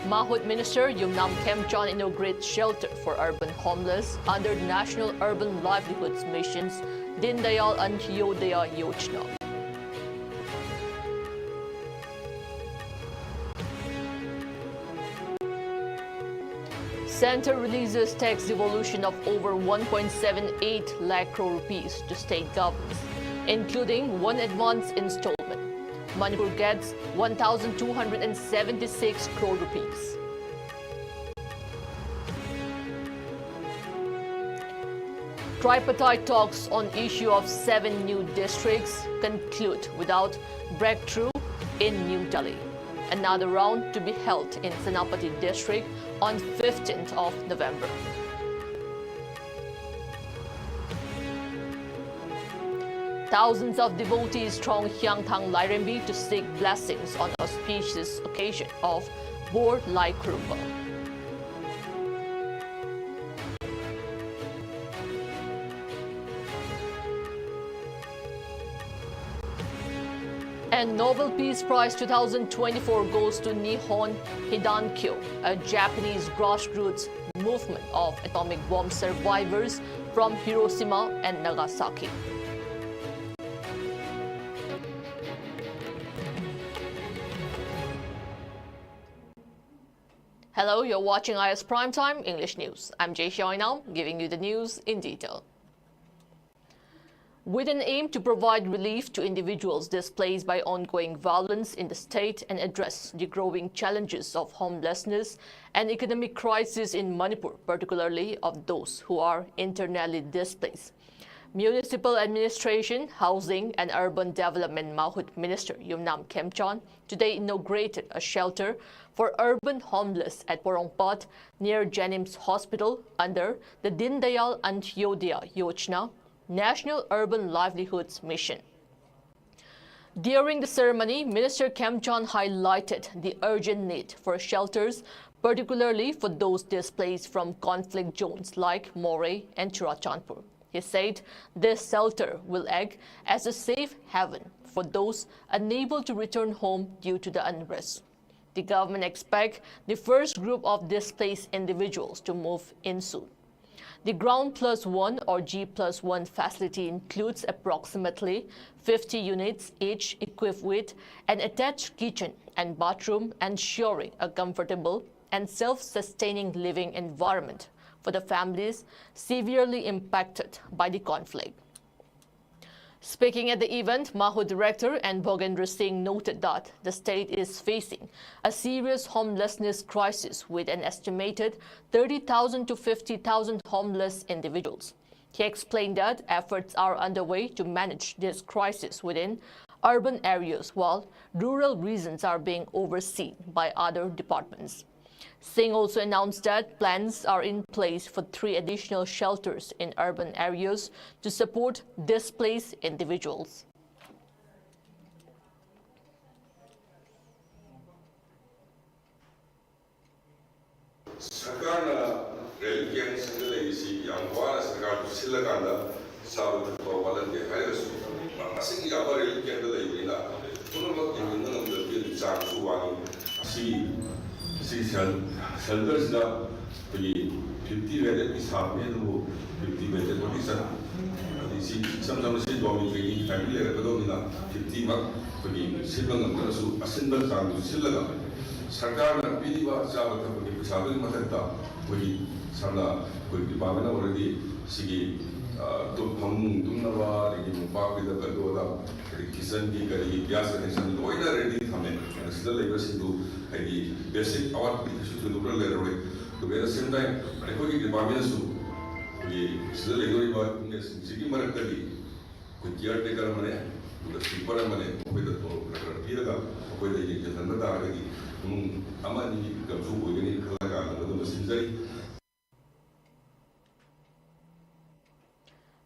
Mahut Minister Yumnam Kemchon inaugurates shelter for urban homeless under the National Urban Livelihoods Mission's Din Dayal Antyodaya Yojana. Centre releases tax devolution of over 1.78 lakh crore rupees to state governments, including one advance installment. Manipur gets 1,276 crore rupees. Tripartite talks on issue of 7 new districts conclude without breakthrough in New Delhi. Another round to be held in Senapati district on 15th of November. Thousands of devotees throng Hyangthang Lairembi to seek blessings on auspicious occasion of Bor Lai Kurumba. And Nobel Peace Prize 2024 goes to Nihon Hidankyo, a Japanese grassroots movement of atomic bomb survivors from Hiroshima and Nagasaki. Hello, you're watching IS Primetime English News. I'm Jay Xiaoinam, giving you the news in detail. With an aim to provide relief to individuals displaced by ongoing violence in the state and address the growing challenges of homelessness and economic crisis in Manipur, particularly of those who are internally displaced, Municipal Administration, Housing and Urban Development Mahut Minister Yumnam Kemchon today inaugurated a shelter for urban homeless at Porongpat near Jennings Hospital under the Din Dayal Antyodaya Yojana, National Urban Livelihoods Mission. During the ceremony, Minister Kemchon highlighted the urgent need for shelters, particularly for those displaced from conflict zones like Moreh and Churachandpur. He said this shelter will act as a safe haven for those unable to return home due to the unrest. The government expects the first group of displaced individuals to move in soon. The Ground Plus One or G Plus One facility includes approximately 50 units, each equipped with an attached kitchen and bathroom, ensuring a comfortable and self-sustaining living environment for the families severely impacted by the conflict. Speaking at the event, Mahut Director and Bhogendra Singh noted that the state is facing a serious homelessness crisis with an estimated 30,000 to 50,000 homeless individuals. He explained that efforts are underway to manage this crisis within urban areas while rural regions are being overseen by other departments. Singh also announced that plans are in place for 3 additional shelters in urban areas to support displaced individuals. 셀더스다 여기 50배대 이상에도 50배대 거기서 이 삼삼시 도민들이 패밀리가 그동이나 50막 거기 실명은 그래서 아신들 장도 실러가 सरकार 비리와 자부터 거기 부사들 맡았다 거기 살라 거기 바메나 오르디 시기 또 방문 동나와 이게 무바비다 가도다 기선기 거기 야스 해선 오이나 레디 하면 시들 이것도 이 베이직 아웃 비슈도 누르려고 그 베라 센다이 거기 바메나수 거기 시들 이거리와 시기 말까지 그 기어테가 말에 그 시퍼라 말에 거기도 또 그런 비라가 거기다 이제 전부다 거기 아마니 그 주고이니 그라가 너무 심자리.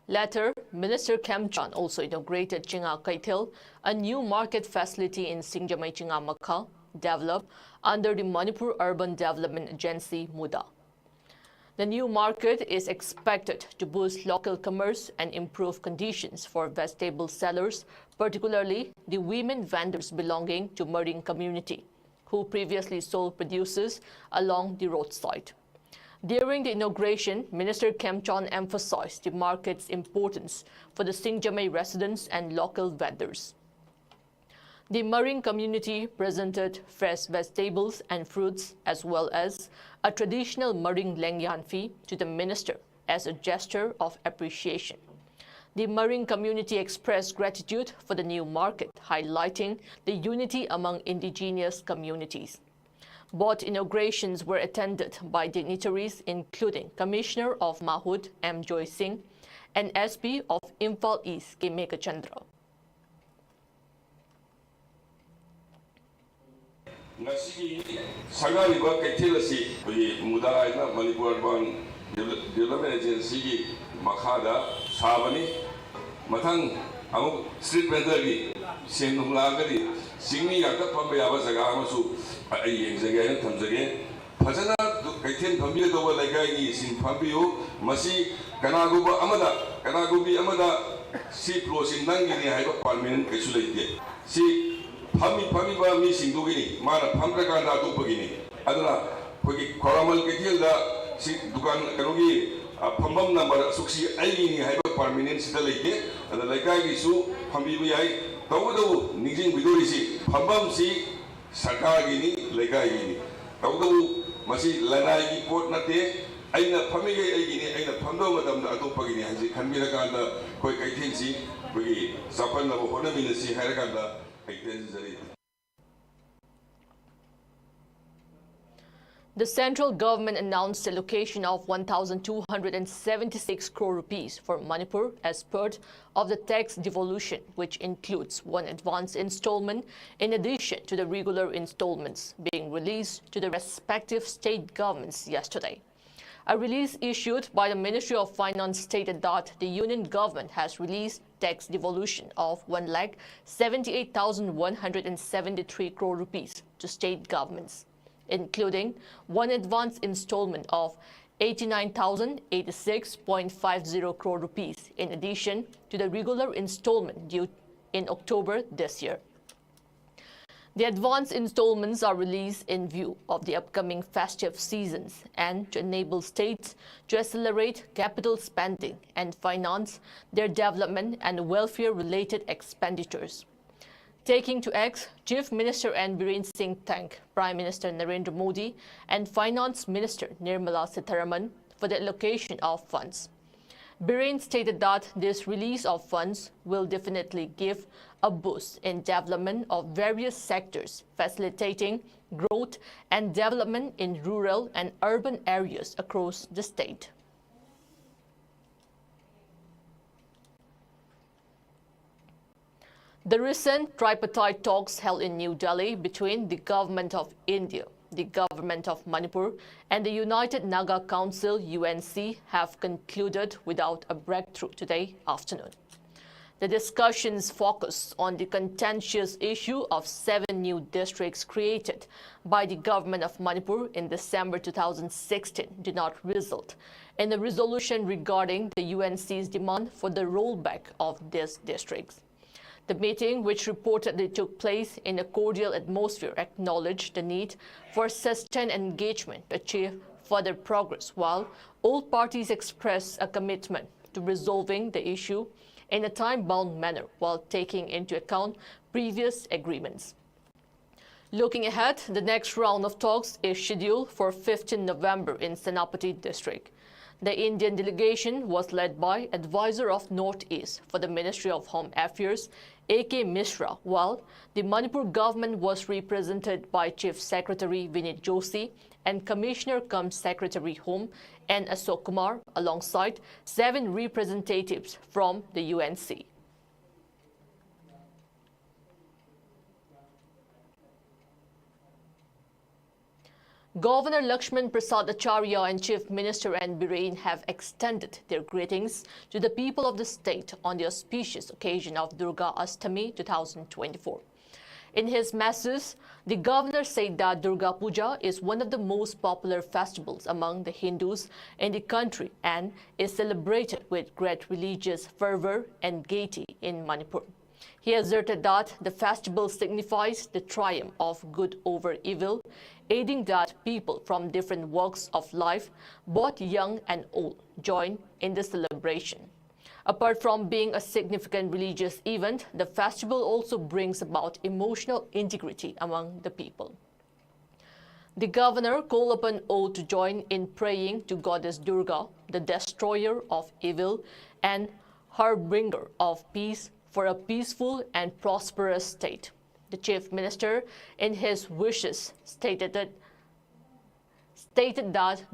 Later, Minister Kemchon also inaugurated Chinga Kaitil, a new market facility in Singjamai Chinga Makha, developed under the Manipur Urban Development Agency MUDA. The new market is expected to boost local commerce and improve conditions for vegetable sellers, particularly the women vendors belonging to Marine community. who previously sold produces along the roadside. During the inauguration, Minister Kemchon emphasized the market's importance for the Singjamay residents and local vendors. The Marine community presented fresh vegetables and fruits as well as a traditional Marine lengyan fee to the minister as a gesture of appreciation. The Marine community expressed gratitude for the new market, highlighting the unity among indigenous communities. Both inaugurations were attended by dignitaries including Commissioner of Mahud M. Joy Singh and SP of Imphal East K. Megachandra. Ngasi sagari ba kaithil asi koi muda aina Manipur Urban Development Agency ki makhada sabani mathang amuk street vendor ki senum lagari singni yakta pamba yaba jaga amasu ai yeng jaga na thamjage phajana kaithil phambi do ba lagai ni sing phambiu masi kanaguba amada si closing nangi ni haiba permanent kaisu leite si Pami ba mi sing dugini mana pamra kanda tu begini aduna pergi koramal kecil da si dukan karugi pambam number suksi ai ni haiba permanent sida leke ada lekai gisu pambi bi ai tawu nijing bidori si pambam si sarkar gini lekai gini tawu masih lanai gi pot nate aina pami gai ai gini aina pamdo madam da atu pagini haji khanmira kanda koi kaithin si pergi sapan na hona minasi haira kanda. The central government announced the allocation of 1,276 crore rupees for Manipur as part of the tax devolution, which includes one advance installment in addition to the regular installments being released to the respective state governments yesterday. A release issued by the Ministry of Finance stated that the union government has released tax devolution of 1,78,173 crore rupees to state governments, including one advance installment of 89,086.50 crore rupees in addition to the regular installment due in October this year. The advance installments are released in view of the upcoming festive seasons and to enable states to accelerate capital spending and finance their development and welfare-related expenditures. Taking to X, Chief Minister N. Biren Singh thanked Prime Minister Narendra Modi and Finance Minister Nirmala Sitharaman for the allocation of funds. Biren stated that this release of funds will definitely give a boost in development of various sectors, facilitating growth and development in rural and urban areas across the state. The recent tripartite talks held in New Delhi between the Government of India, the Government of Manipur, and the United Naga Council (UNC) have concluded without a breakthrough today afternoon. The discussions focused on the contentious issue of 7 new districts created by the Government of Manipur in December 2016 did not result in a resolution regarding the UNC's demand for the rollback of these districts. The meeting, which reportedly took place in a cordial atmosphere, acknowledged the need for sustained engagement to achieve further progress, while all parties expressed a commitment to resolving the issue in a time-bound manner while taking into account previous agreements. Looking ahead, the next round of talks is scheduled for 15 November in Senapati district. The Indian delegation was led by Advisor of Northeast for the Ministry of Home Affairs, A.K. Mishra, while the Manipur government was represented by Chief Secretary Vinit Joshi and Commissioner-cum-Secretary Home N. Ashok Kumar, alongside 7 representatives from the UNC. Governor Lakshman Prasad Acharya and Chief Minister N. Biren have extended their greetings to the people of the state on the auspicious occasion of Durga Ashtami 2024. In his message, the governor said that Durga Puja is one of the most popular festivals among the Hindus in the country and is celebrated with great religious fervor and gaiety in Manipur. He asserted that the festival signifies the triumph of good over evil, aiding that people from different walks of life, both young and old, join in the celebration. Apart from being a significant religious event, the festival also brings about emotional integrity among the people. The governor called upon all to join in praying to Goddess Durga, the destroyer of evil and harbinger of peace, for a peaceful and prosperous state. The chief minister, in his wishes, stated that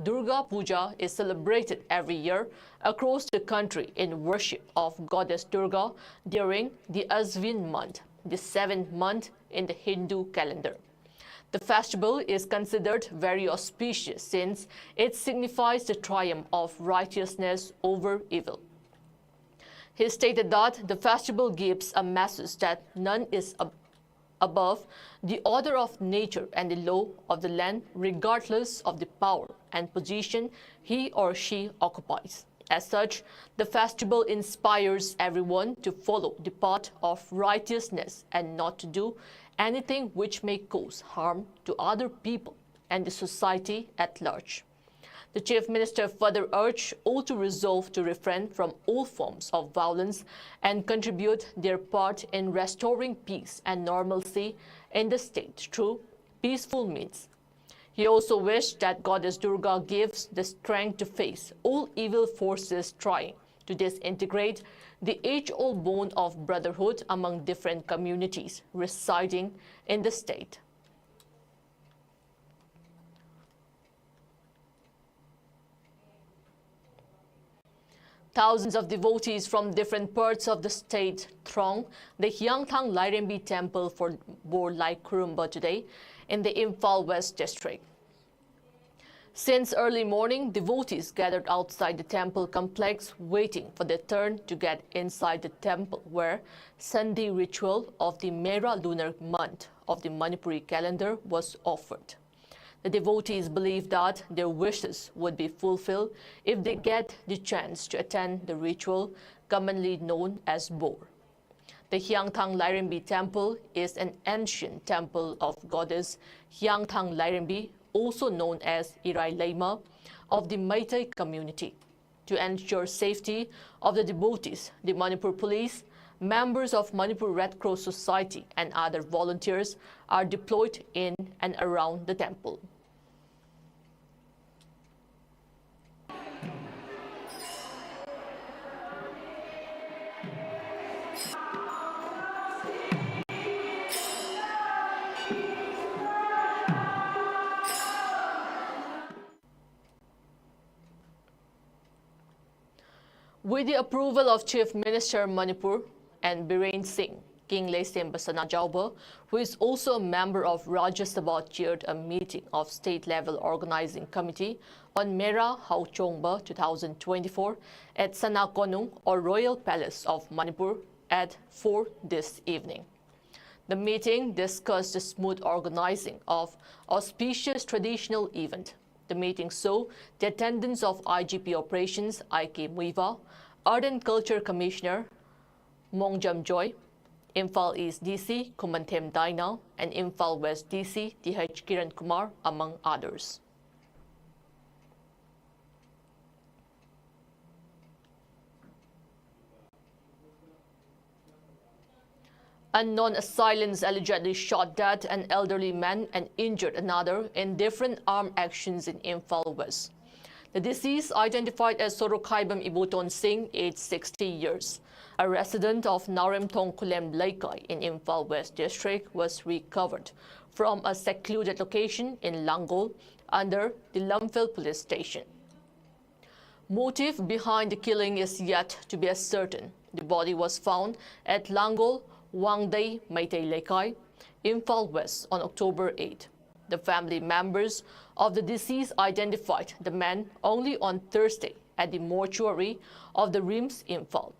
Durga Puja is celebrated every year across the country in worship of Goddess Durga during the Aswin month, the 7th month in the Hindu calendar. The festival is considered very auspicious since it signifies the triumph of righteousness over evil. He stated that the festival gives a message that none is above the order of nature and the law of the land, regardless of the power and position he or she occupies. As such, the festival inspires everyone to follow the path of righteousness and not to do anything which may cause harm to other people and the society at large. The chief minister further urged all to resolve to refrain from all forms of violence and contribute their part in restoring peace and normalcy in the state through peaceful means. He also wished that Goddess Durga gives the strength to face all evil forces trying to disintegrate the age-old bond of brotherhood among different communities residing in the state. Thousands of devotees from different parts of the state throng the Hyangthang Lairembi temple for Borlai Kurumba today in the Imphal West district. Since early morning, devotees gathered outside the temple complex waiting for their turn to get inside the temple where Sunday ritual of the Mera lunar month of the Manipuri calendar was offered. The devotees believe that their wishes would be fulfilled if they get the chance to attend the ritual commonly known as Bor. The Hyangthang Lairembi temple is an ancient temple of goddess Hyangthang Lairembi, also known as Irai Laima, of the Meitei community. To ensure safety of the devotees, the Manipur police, members of Manipur Red Cross Society and other volunteers are deployed in and around the temple. With the approval of Chief Minister Manipur and Biren Singh, King Leisem Basanajauba, who is also a member of Rajya Sabha, chaired a meeting of state-level organizing committee on Mera Hauchongba 2024 at Sanakonung or Royal Palace of Manipur at 4 this evening. The meeting discussed the smooth organizing of auspicious traditional event. The meeting saw the attendance of IGP Operations I.K. Muiva, Art and Culture Commissioner Mongjam Joy, Imphal East DC Kumantem Daina, and Imphal West DC T.H. Kiran Kumar, among others. Unknown assailants allegedly shot dead an elderly man and injured another in different armed actions in Imphal West. The deceased, identified as Sorokhaibam Ibuton Singh, aged 60 years, a resident of Naremthong Kulem Laikai in Imphal West district, was recovered from a secluded location in Langol under the Lumphil police station. Motive behind the killing is yet to be ascertained. The body was found at Langol Wangday Meitei Laikai, Imphal West on October 8. The family members of the deceased identified the man only on Thursday at the mortuary of the RIMS Imphal.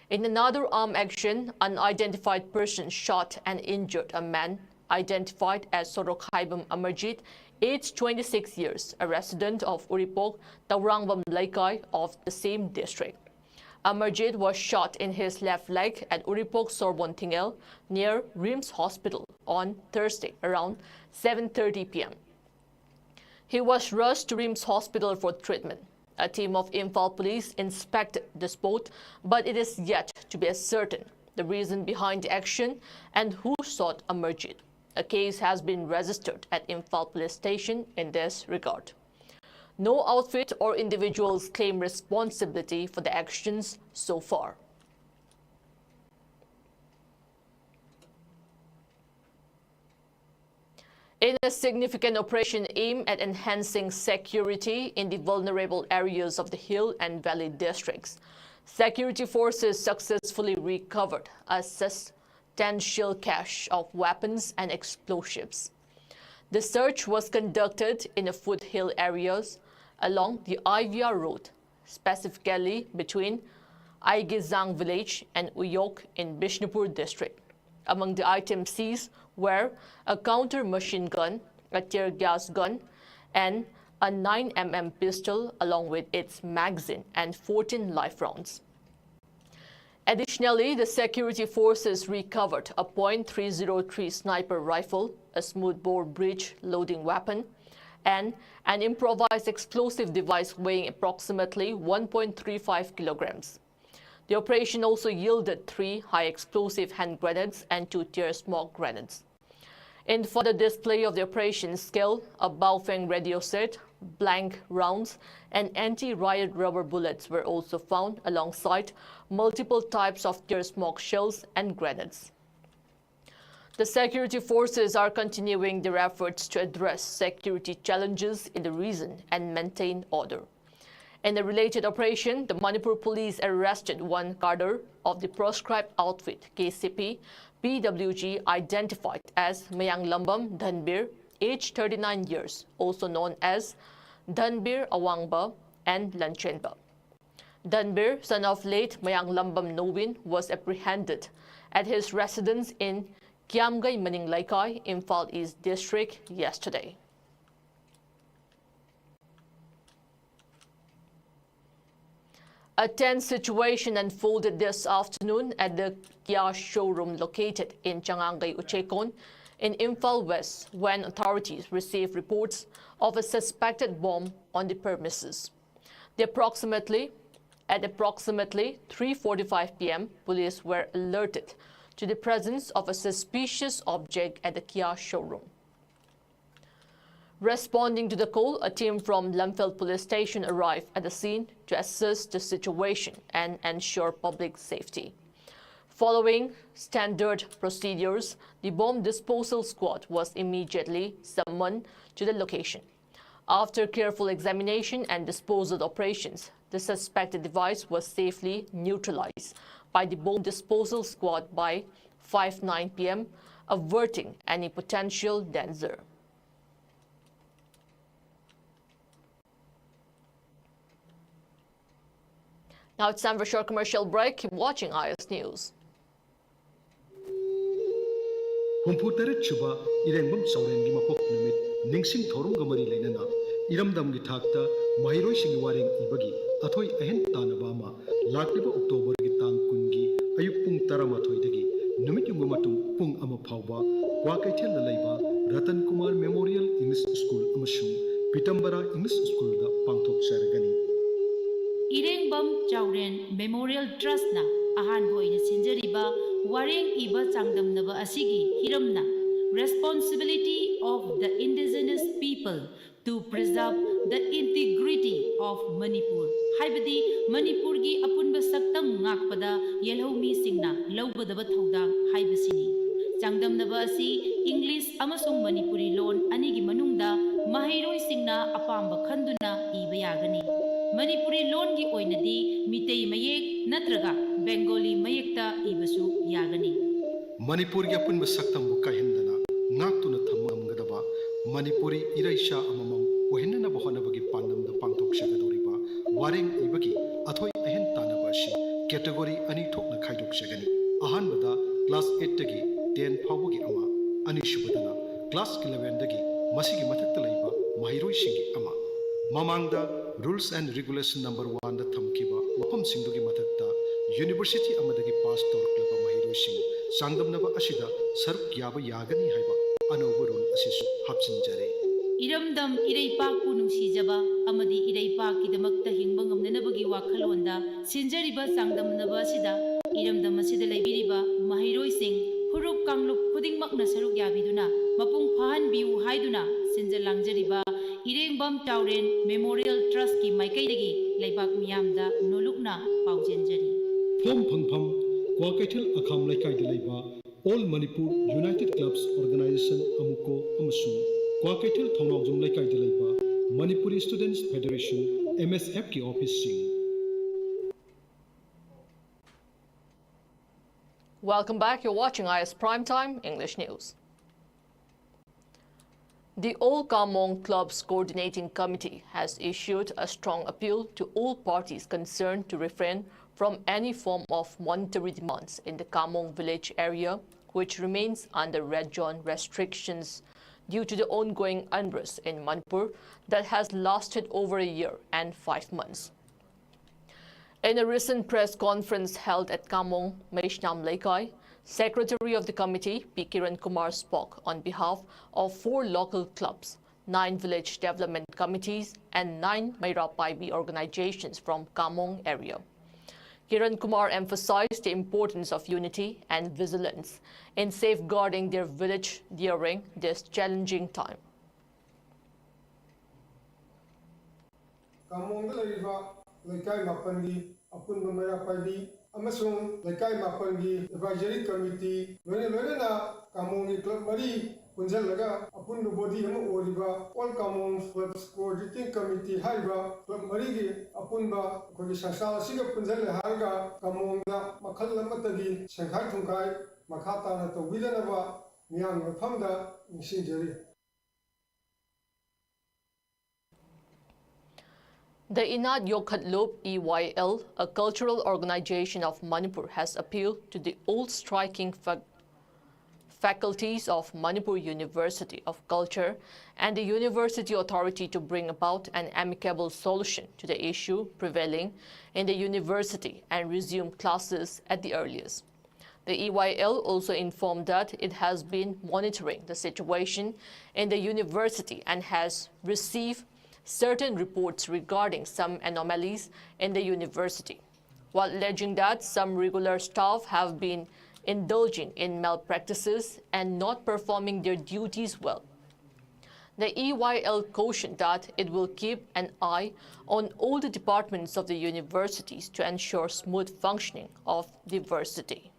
In another armed action, unidentified person shot and injured a man identified as Sorokhaibam Amarjit, aged 26 years, a resident of Uripok, Taurangbam Laikai of the same district. Amarjit was shot in his left leg at Uripok Sorbonne Tingel near RIMS Hospital on Thursday around 7:30 p.m. He was rushed to RIMS Hospital for treatment. A team of Imphal police inspected the spot, but it is yet to be ascertained the reason behind the action and who shot Amarjit. A case has been registered at Imphal Police Station in this regard. No outfit or individuals claim responsibility for the actions so far. In a significant operation aimed at enhancing security in the vulnerable areas of the Hill and Valley districts, security forces successfully recovered a substantial cache of weapons and explosives. The search was conducted in the foothill areas along the IVR road, specifically between Aigizang village and Uyok in Bishnupur district. Among the items seized were a counter-machine gun, a tear gas gun, and a 9mm pistol along with its magazine and 14 live rounds. Additionally, the security forces recovered a .303 sniper rifle, a smoothbore breech loading weapon, and an improvised explosive device weighing approximately 1.35 kilograms. The operation also yielded 3 high-explosive hand grenades and 2 tear smoke grenades. In further display of the operation skill, a Baofeng radio set, blank rounds, and anti-riot rubber bullets were also found alongside multiple types of tear smoke shells and grenades. The security forces are continuing their efforts to address security challenges in the region and maintain order. In a related operation, the Manipur police arrested one cadre of the proscribed outfit KCP PWG identified as Mayang Lambam Dhanbir, aged 39 years, also known as Dhanbir Awangba and Lanchenba. Dhanbir, son of late Mayang Lambam Nowin, was apprehended at his residence in Kiamgai Maning Laikai, Imphal East District yesterday. A tense situation unfolded this afternoon at the Kia showroom located in Changangay Uchekon in Imphal West when authorities received reports of a suspected bomb on the premises. At approximately 3:45 p.m., police were alerted to the presence of a suspicious object at the Kia showroom. Responding to the call, a team from Lamphel Police Station arrived at the scene to assess the situation and ensure public safety. Following standard procedures, the bomb disposal squad was immediately summoned to the location. After careful examination and disposal operations, the suspected device was safely neutralized by the bomb disposal squad by 5:09 p.m., averting any potential danger. Now it's time for a short commercial break. Keep watching IS News. Humputer Chuba, Irenbum Sauren Gimapok Numit, Ningsing Torum Gamari Lenana, Iramdam Gitakta, Mahiro Singwaring Ibagi, Atoy Ahen Tanabama, Lakiba October Gitang Kungi, Ayupung Taramatoidagi, Numitumatum Pung Amapauba, Wakatel Laiba, Ratan Kumar Memorial English School Amashung, Pitambara English School da Pangtok Saragani. Irengbam Chauren Memorial Trust na ahan boina sinjariba wareng iba changdamnaba asigi hiramna responsibility of the indigenous people to preserve the integrity of Manipur. Haibadi Manipur gi apunba saktam ngakpada yelhomi singna lawbadaba thodang haibasini. Changdamnaba asi English amasung Manipuri loan anigi manungda mahiroi singna apamba khanduna iba yagani. Manipuri loan gi oinadi mitei mayek natraga Bengali mayekta ibasu yagani. Manipuri apun basaktam bukahendana ngaktuna thamamgadaba Manipuri iraisha amamam ohenna bohanabagi pandamda pangtok shagadoriba wareng ibagi athoi ahen tanabashi category ani thokna khaidok shagani ahanbada class 8 tagi 10 phawagi ama ani shubadana class 11 dagi masigi mathakta laiba mahiroi singi ama mamangda Rules and Regulation number 1 da thamkiba wafam singdugi mathakta university ꯑꯃꯗꯒꯤ pass ꯇꯧꯔꯛꯂꯕ ꯃꯍꯩꯔꯣꯏꯁꯤꯡ ꯆꯥꯡꯗꯝꯅꯕ ꯑꯁꯤꯗ ꯁꯔꯨꯛ ꯌꯥꯕ ꯌꯥꯒꯅꯤ ꯍꯥꯏꯕ ꯑꯅꯧꯕ rule ꯑꯁꯤꯁꯨ ꯍꯥꯞꯆꯤꯟꯖꯔꯦ꯫ इरमदम इरैपाकु नुंसीजबा अमदी इरैपाकिदमक्ता हिंबा ngamnanabagi wakhalonda sinjariba changdamnaba asida इरमदम asida leibiriba mahairoising hurup kanglup khudingmakna saruk yabiduna mapung phahanbiu haiduna sinja langjariba Irengbam Taoren memorial trust की माइकैदगी लेबाक मियामदा नोलुकना पाउजेंजरी ꯐꯣꯝ ꯐꯪꯐꯝ ꯀ꯭ꯋꯥꯀꯩꯊꯦꯜ ꯑꯈꯥꯝ ꯂꯩꯀꯥꯏꯗ ꯂꯩꯕ all Manipur united clubs organisation ꯑꯃꯨꯀꯣ ꯑꯃꯁꯨꯡ ꯀ꯭ꯋꯥꯀꯩꯊꯦꯜ ꯊꯧꯅꯥꯎꯖꯝ ꯂꯩꯀꯥꯏꯗ ꯂꯩꯕ ꯃꯅꯤꯄꯨꯔꯤ ꯁ꯭ꯇꯨꯗꯦꯟꯠꯁ ꯐꯦꯗꯔꯦꯁꯟ MSFꯀꯤ ꯑꯣꯐꯤꯁꯁꯤꯡ Welcome back. You're watching IS Primetime English News. The All Kamong Clubs Coordinating Committee has issued a strong appeal to all parties concerned to refrain from any form of monetary demands in the Kamong village area, which remains under red zone restrictions due to the ongoing unrest in Manipur that has lasted over a year and 5 months. In a recent press conference held at Kamong, Meishnam Laikai, Secretary of the committee, P. Kiran Kumar, spoke on behalf of 4 local clubs, 9 village development committees, and 9 Maira Paibi organizations from Kamong area. Kiran Kumar emphasized the importance of unity and vigilance in safeguarding their village during this challenging time. Laikai Mapangi, Apunba Maya Paibi, Amasung, Laikai Mapangi, Advisory Committee, Lorena, Kamongi Club Mari, Punjalaga, Apundu Body Oriba, all Kamong Clubs Coordinating Committee, Haiba, Club Marigi, Apunba, Kodisasa, Siga Punjala Harga, Kamonga, Makala Matagi, Shanghai Tunkai, Makata, Widanava, Nyang Pamda, Sinjari. The Inad Yokhatlop EYL, a cultural organization of Manipur, has appealed to the old striking faculties of Manipur University of Culture and the University Authority to bring about an amicable solution to the issue prevailing in the university and resume classes at the earliest. The EYL also informed that it has been monitoring the situation in the university and has received certain reports regarding some anomalies in the university, while alleging that some regular staff have been indulging in malpractices and not performing their duties well. The EYL cautioned that it will keep an eye on all the departments of the universities to ensure smooth functioning of the varsity.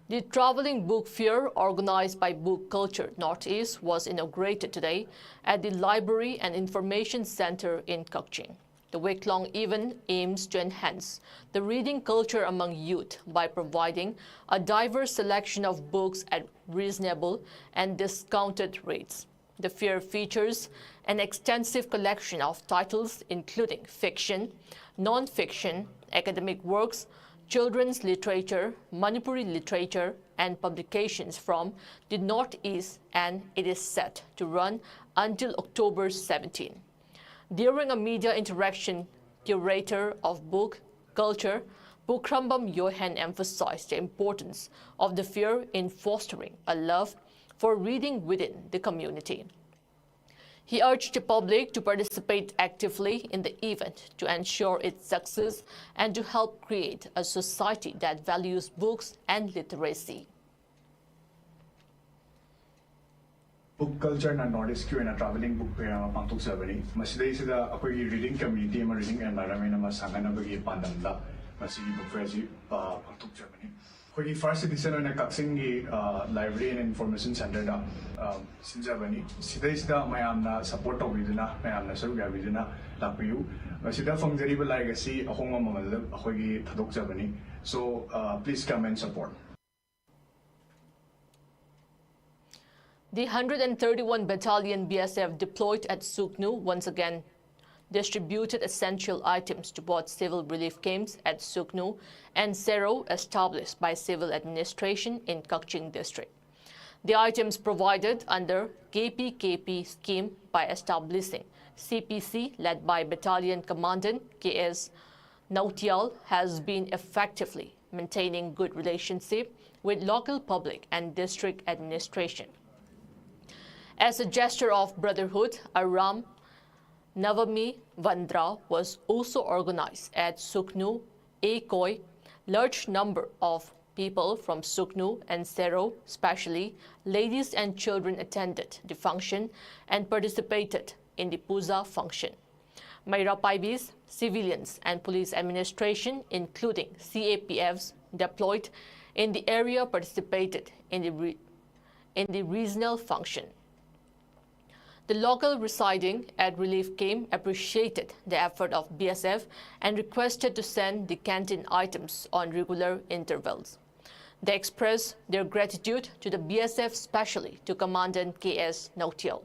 The traveling book fair organized by Book Culture Northeast was inaugurated today at the Library and Information Center in Kakching. The week-long event aims to enhance the reading culture among youth by providing a diverse selection of books at reasonable and discounted rates. The fair features an extensive collection of titles including fiction, non-fiction, academic works, children's literature, Manipuri literature, and publications from the Northeast, and it is set to run until October 17. During a media interaction, curator of Book Culture, Bukrambam Yohan emphasized the importance of the fair in fostering a love for reading within the community. He urged the public to participate actively in the event to ensure its success and to help create a society that values books and literacy. Book Culture and Northeast Q and a traveling book fair Pantuk Sabari. Masday is the reading community and reading environment Masanganabagi Pandamla, Masigi Book Fair Pantuk Sabari. The first edition of the Kaksing Library and Information Center Sinjabani. Sida is the Mayamna support of Vidina, Mayamna Surga Vidina, Lapu. Sida from the River Legacy, a home of Hogi Tadok Zabani. So please come and support. The 131 Battalion BSF deployed at Suknu once again distributed essential items to both civil relief camps at Suknu and Sero established by civil administration in Kakching district. The items provided under KPKP scheme by establishing CPC, led by Battalion Commandant KS Nautial, has been effectively maintaining good relationship with local public and district administration. As a gesture of brotherhood, a Ram Navami Vandra was also organized at Suknu, Ekoi. Large number of people from Suknu and Sero, especially ladies and children, attended the function and participated in the puja function. Mayra Paibis, civilians and police administration, including CAPFs deployed in the area, participated in the regional function. The local residing at relief camp appreciated the effort of BSF and requested to send the canteen items on regular intervals. They expressed their gratitude to the BSF, especially to Commandant KS Nautial.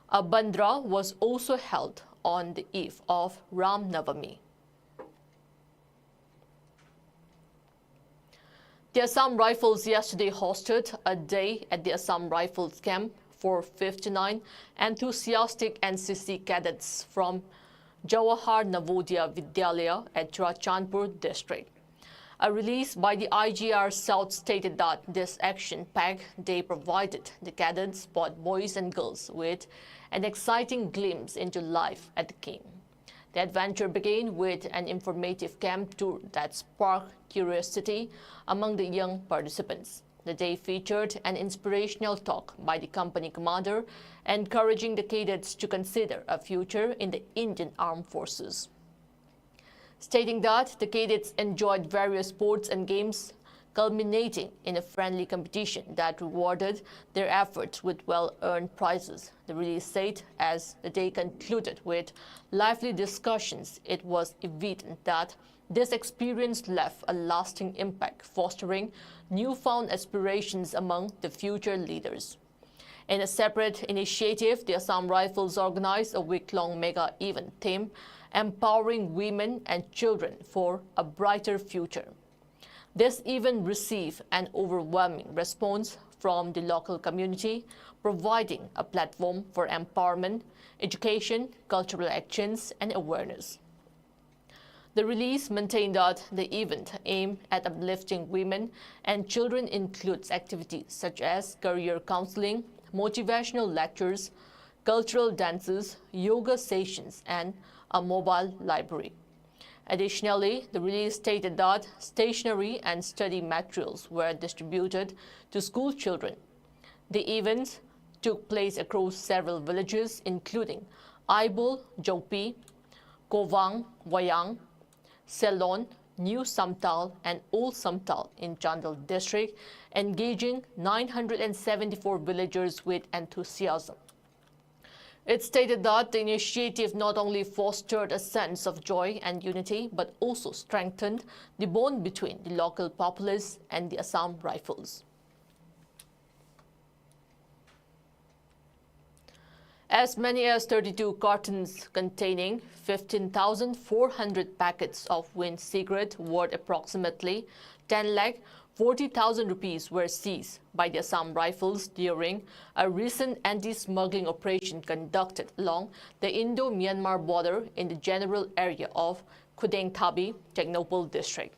A bandra was also held on the eve of Ram Navami. The Assam Rifles yesterday hosted a day at the Assam Rifles camp for 59 enthusiastic NCC cadets from Jawahar Navodaya Vidyalaya at Churachandpur district. A release by the IGR South stated that this action-packed day provided the cadets, both boys and girls, with an exciting glimpse into life at the camp. The adventure began with an informative camp tour that sparked curiosity among the young participants. The day featured an inspirational talk by the company commander, encouraging the cadets to consider a future in the Indian Armed Forces. Stating that the cadets enjoyed various sports and games, culminating in a friendly competition that rewarded their efforts with well-earned prizes. The release said as the day concluded with lively discussions, it was evident that this experience left a lasting impact, fostering newfound aspirations among the future leaders. In a separate initiative, the Assam Rifles organized a week-long mega event theme, empowering women and children for a brighter future. This event received an overwhelming response from the local community, providing a platform for empowerment, education, cultural actions, and awareness. The release maintained that the event aimed at uplifting women and children includes activities such as career counseling, motivational lectures, cultural dances, yoga sessions, and a mobile library. Additionally, the release stated that stationery and study materials were distributed to school children. The event took place across several villages, including Aibol, Jopi, Kovang, Wayang, Selon, New Samtal, and Old Samtal in Chandel district, engaging 974 villagers with enthusiasm. It stated that the initiative not only fostered a sense of joy and unity, but also strengthened the bond between the local populace and the Assam Rifles. As many as 32 cartons containing 15,400 packets of wind cigarette worth approximately 10,40,000 rupees were seized by the Assam Rifles during a recent anti-smuggling operation conducted along the Indo-Myanmar border in the general area of Khudeng Thabi, Technopole district.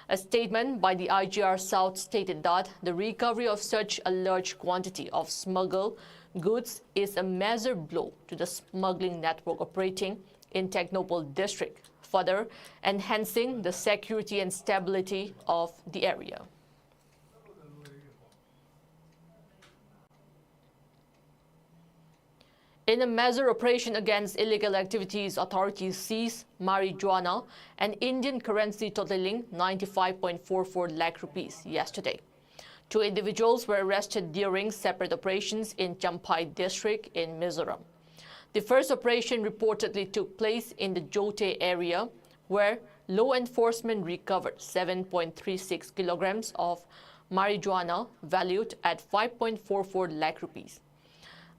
A statement by the IGR South stated that the recovery of such a large quantity of smuggled goods is a major blow to the smuggling network operating in Technopole district, further enhancing the security and stability of the area. In a major operation against illegal activities, authorities seized marijuana and Indian currency totaling 95.44 lakh rupees yesterday. 2 individuals were arrested during separate operations in Champhai district in Mizoram. The first operation reportedly took place in the Jote area, where law enforcement recovered 7.36 kilograms of marijuana valued at 5.44 lakh rupees.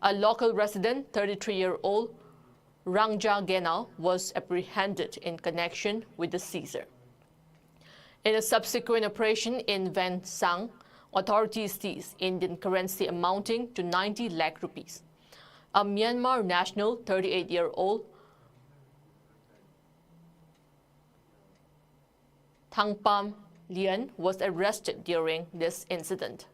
A local resident, 33-year-old Rangja Gena, was apprehended in connection with the seizure. In a subsequent operation in Van Sang, authorities seized Indian currency amounting to 90 lakh rupees. A Myanmar national, 38-year-old Thangpam Lien was arrested during this incident.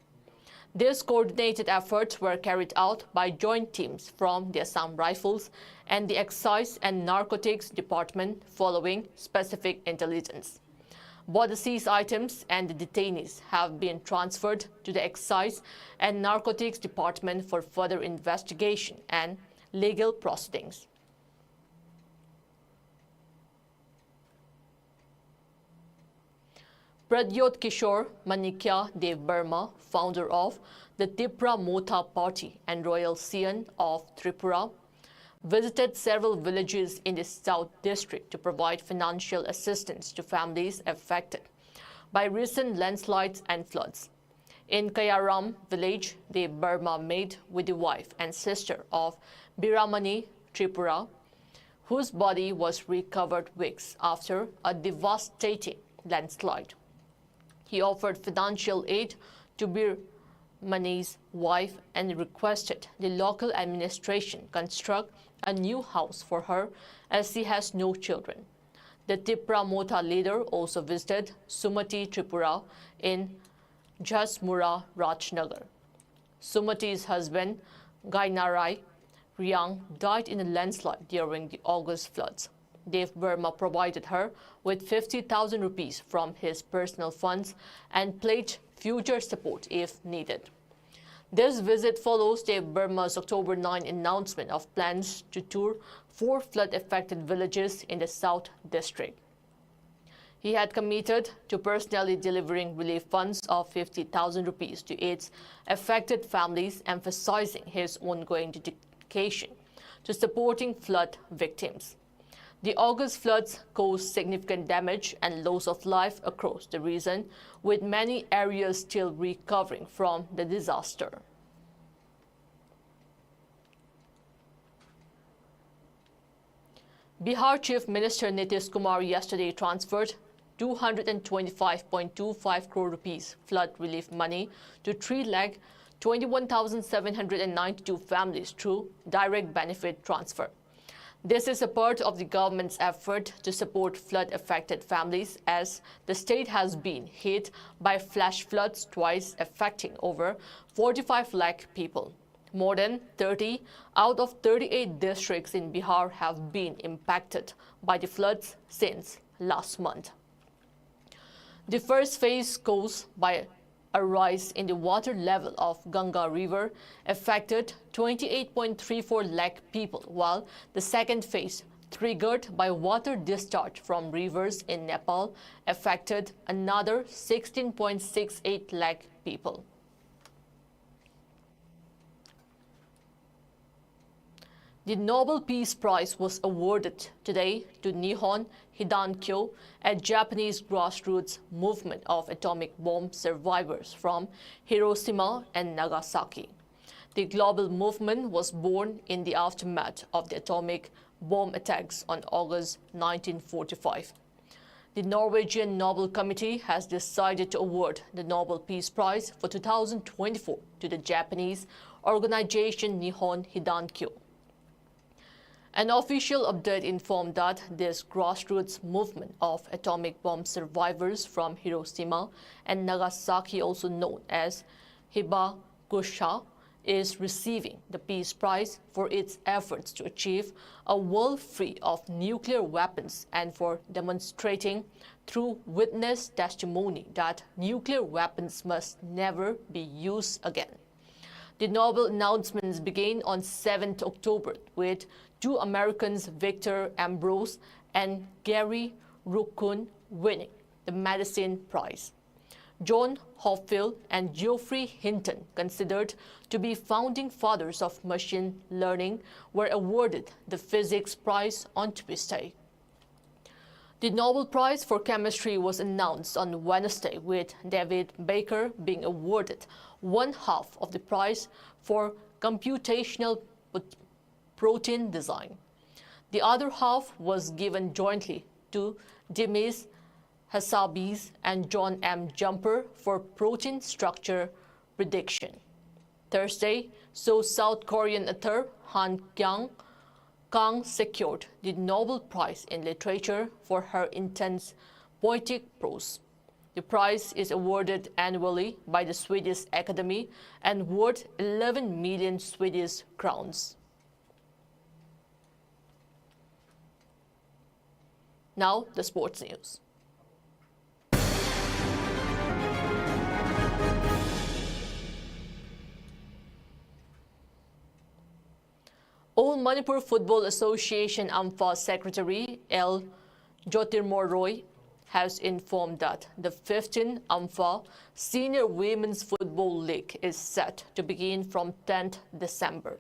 These coordinated efforts were carried out by joint teams from the Assam Rifles and the Excise and Narcotics Department following specific intelligence. Both the seized items and the detainees have been transferred to the Excise and Narcotics Department for further investigation and legal proceedings. Pradyot Kishore Manikya Dev Burma, founder of the Tipra Motha Party and Royal Scion of Tripura, visited several villages in the South District to provide financial assistance to families affected by recent landslides and floods. In Kayaram village, Dev Burma met with the wife and sister of Biramani Tripura, whose body was recovered weeks after a devastating landslide. He offered financial aid to Biramani's wife and requested the local administration construct a new house for her as she has no children. The Tipra Motha leader also visited Sumati Tripura in Jasmura Rajnagar. Sumati's husband, Gainarai Riang, died in a landslide during the August floods. Dev Burma provided her with 50,000 rupees from his personal funds and pledged future support if needed. This visit follows Dev Burma's October 9 announcement of plans to tour 4 flood-affected villages in the South District. He had committed to personally delivering relief funds of 50,000 rupees to its affected families, emphasizing his ongoing dedication to supporting flood victims. The August floods caused significant damage and loss of life across the region, with many areas still recovering from the disaster. Bihar Chief Minister Nitish Kumar yesterday transferred 225.25 crore rupees flood relief money to 3,21,792 families through direct benefit transfer. This is a part of the government's effort to support flood-affected families, as the state has been hit by flash floods twice, affecting over 45 lakh people. More than 30 out of 38 districts in Bihar have been impacted by the floods since last month. The first phase, caused by a rise in the water level of Ganga River, affected 28.34 lakh people, while the second phase, triggered by water discharge from rivers in Nepal, affected another 16.68 lakh people. The Nobel Peace Prize was awarded today to Nihon Hidankyo, a Japanese grassroots movement of atomic bomb survivors from Hiroshima and Nagasaki. The global movement was born in the aftermath of the atomic bomb attacks on August 1945. The Norwegian Nobel Committee has decided to award the Nobel Peace Prize for 2024 to the Japanese organization Nihon Hidankyo. An official update informed that this grassroots movement of atomic bomb survivors from Hiroshima and Nagasaki, also known as Hibakusha, is receiving the Peace Prize for its efforts to achieve a world free of nuclear weapons and for demonstrating through witness testimony that nuclear weapons must never be used again. The Nobel announcements began on 7th October with 2 Americans, Victor Ambrose and Gary Rukun, winning the Medicine Prize. John Hopfield and Geoffrey Hinton, considered to be founding fathers of machine learning, were awarded the Physics Prize on Tuesday. The Nobel Prize for Chemistry was announced on Wednesday, with David Baker being awarded one half of the prize for computational protein design. The other half was given jointly to Demis Hassabis and John M. Jumper for protein structure prediction. Thursday saw South Korean author Han Kang secured the Nobel Prize in Literature for her intense poetic prose. The prize is awarded annually by the Swedish Academy and worth 11 million Swedish crowns. Now, the sports news. All Manipur Football Association AMFA Secretary L. Jyotirmoy Roy has informed that the 15th AMFA Senior Women's Football League is set to begin from 10th December.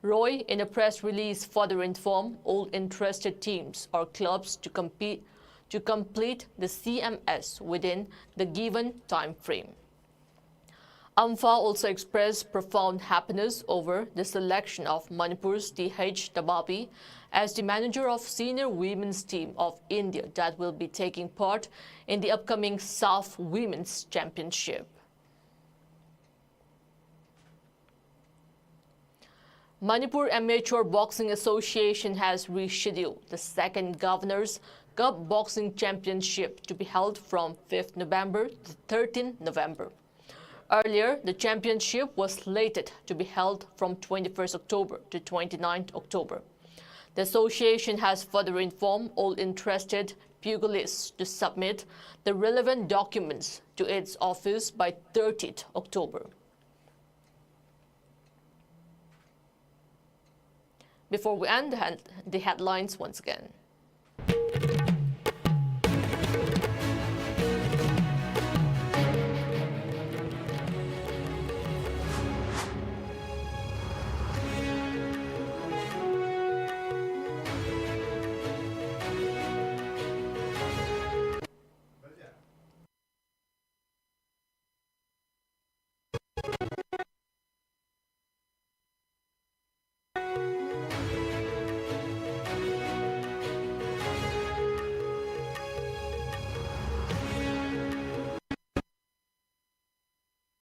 Roy, in a press release, further informed all interested teams or clubs to complete the CMS within the given time frame. AMFA also expressed profound happiness over the selection of Manipur's T.H. Tabapi as the manager of senior women's team of India that will be taking part in the upcoming SAF Women's Championship. Manipur Amateur Boxing Association has rescheduled the second Governor's Cup Boxing Championship to be held from 5th November to 13th November. Earlier, the championship was slated to be held from 21st October to 29th October. The association has further informed all interested pugilists to submit the relevant documents to its office by 30th October. Before we end the headlines once again.